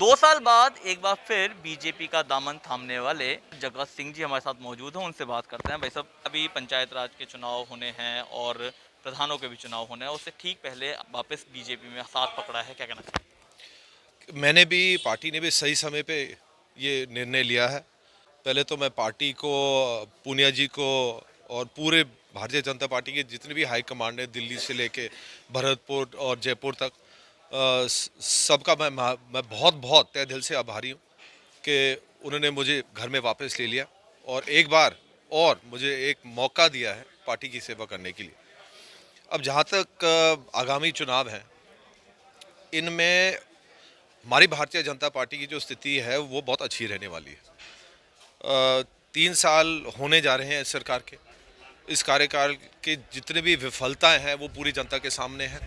2 साल बाद एक बार फिर बीजेपी का दामन थामने वाले जगत सिंह जी हमारे साथ मौजूद हैं, उनसे बात करते हैं। भाई साहब, अभी पंचायत राज के चुनाव होने हैं और प्रधानों के भी चुनाव होने हैं, उससे ठीक पहले वापस बीजेपी में साथ पकड़ा है, क्या कहना चाहिए? मैंने भी पार्टी ने भी सही समय पे ये निर्णय लिया है। पहले तो मैं पार्टी को, पूनिया जी को और पूरे भारतीय जनता पार्टी के जितने भी हाई कमांड है दिल्ली से लेके भरतपुर और जयपुर तक, सबका मैं बहुत बहुत तहे दिल से आभारी हूँ कि उन्होंने मुझे घर में वापस ले लिया और एक बार और मुझे एक मौका दिया है पार्टी की सेवा करने के लिए। अब जहाँ तक आगामी चुनाव हैं, इनमें हमारी भारतीय जनता पार्टी की जो स्थिति है वो बहुत अच्छी रहने वाली है। 3 साल होने जा रहे हैं इस सरकार के। इस कार्यकाल के जितने भी विफलताएं हैं वो पूरी जनता के सामने हैं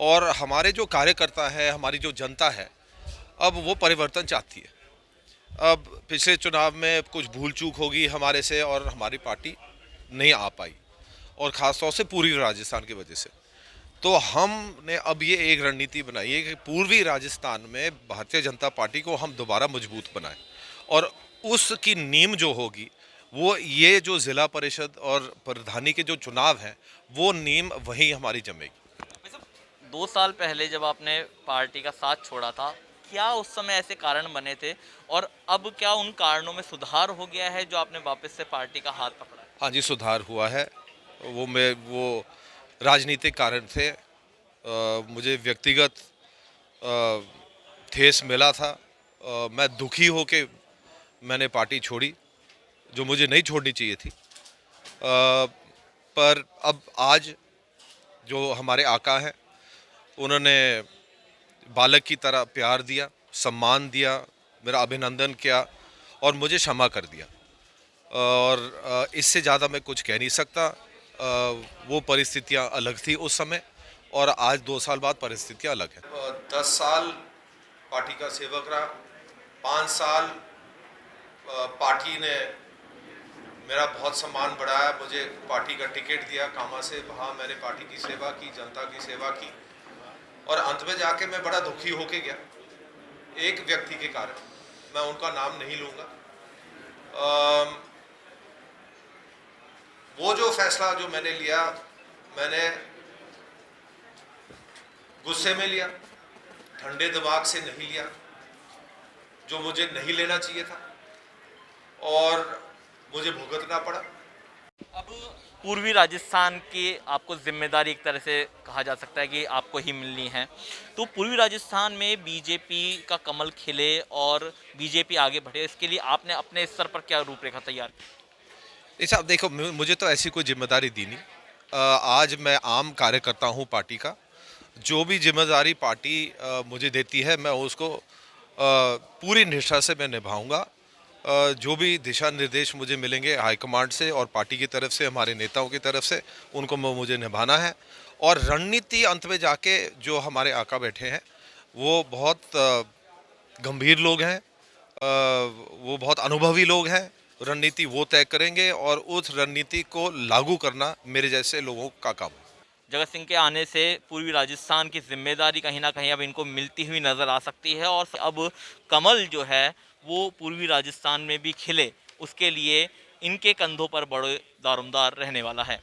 और हमारे जो कार्यकर्ता है, हमारी जो जनता है, अब वो परिवर्तन चाहती है। अब पिछले चुनाव में कुछ भूल चूक होगी हमारे से और हमारी पार्टी नहीं आ पाई, और ख़ास तौर से पूर्वी राजस्थान की वजह से। तो हमने अब ये एक रणनीति बनाई है कि पूर्वी राजस्थान में भारतीय जनता पार्टी को हम दोबारा मजबूत बनाएं, और उसकी नींव जो होगी वो ये जो ज़िला परिषद और प्रधानी के जो चुनाव हैं, वो नींव वहीं हमारी जमेगी। भाई साहब, 2 साल पहले जब आपने पार्टी का साथ छोड़ा था, क्या उस समय ऐसे कारण बने थे और अब क्या उन कारणों में सुधार हो गया है जो आपने वापस से पार्टी का हाथ पकड़ा है? हाँ जी, सुधार हुआ है। वो राजनीतिक कारण थे। मुझे व्यक्तिगत अ, ठेस मिला था। मैं दुखी होके मैंने पार्टी छोड़ी, जो मुझे नहीं छोड़नी चाहिए थी। पर अब आज जो हमारे आका हैं, उन्होंने बालक की तरह प्यार दिया, सम्मान दिया, मेरा अभिनंदन किया और मुझे क्षमा कर दिया। और इससे ज़्यादा मैं कुछ कह नहीं सकता। वो परिस्थितियाँ अलग थी उस समय, और आज 2 साल बाद परिस्थितियाँ अलग हैं। 10 साल पार्टी का सेवक रहा। 5 साल पार्टी ने मेरा बहुत सम्मान बढ़ाया, मुझे पार्टी का टिकट दिया कामा से। वहाँ मैंने पार्टी की सेवा की, जनता की सेवा की, और अंत में जाके मैं बड़ा दुखी होके गया एक व्यक्ति के कारण। मैं उनका नाम नहीं लूँगा। वो जो फैसला जो मैंने लिया, मैंने गुस्से में लिया, ठंडे दिमाग से नहीं लिया, जो मुझे नहीं लेना चाहिए था, और मुझे भुगतना पड़ा। अब पूर्वी राजस्थान की आपको जिम्मेदारी एक तरह से कहा जा सकता है कि आपको ही मिलनी है। तो पूर्वी राजस्थान में बीजेपी का कमल खिले और बीजेपी आगे बढ़े, इसके लिए आपने अपने स्तर पर क्या रूपरेखा तैयार की? अब देखो, मुझे तो ऐसी कोई जिम्मेदारी दी नहीं। आज मैं आम कार्यकर्ता हूँ पार्टी का। जो भी जिम्मेदारी पार्टी मुझे देती है, मैं उसको पूरी निष्ठा से मैं निभाऊंगा। जो भी दिशा निर्देश मुझे मिलेंगे हाईकमांड से और पार्टी की तरफ से, हमारे नेताओं की तरफ से, उनको मुझे निभाना है। और रणनीति अंत में जाके जो हमारे आका बैठे हैं, वो बहुत गंभीर लोग हैं। वो बहुत अनुभवी लोग हैं। रणनीति वो तय करेंगे और उस रणनीति को लागू करना मेरे जैसे लोगों का काम है। जगत सिंह के आने से पूर्वी राजस्थान की जिम्मेदारी कहीं ना कहीं अब इनको मिलती हुई नज़र आ सकती है और अब कमल जो है वो पूर्वी राजस्थान में भी खिले, उसके लिए इनके कंधों पर बड़े दारोमदार रहने वाला है।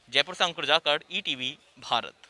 जयपुर से अंकुर जाकड़, ईटीवी भारत।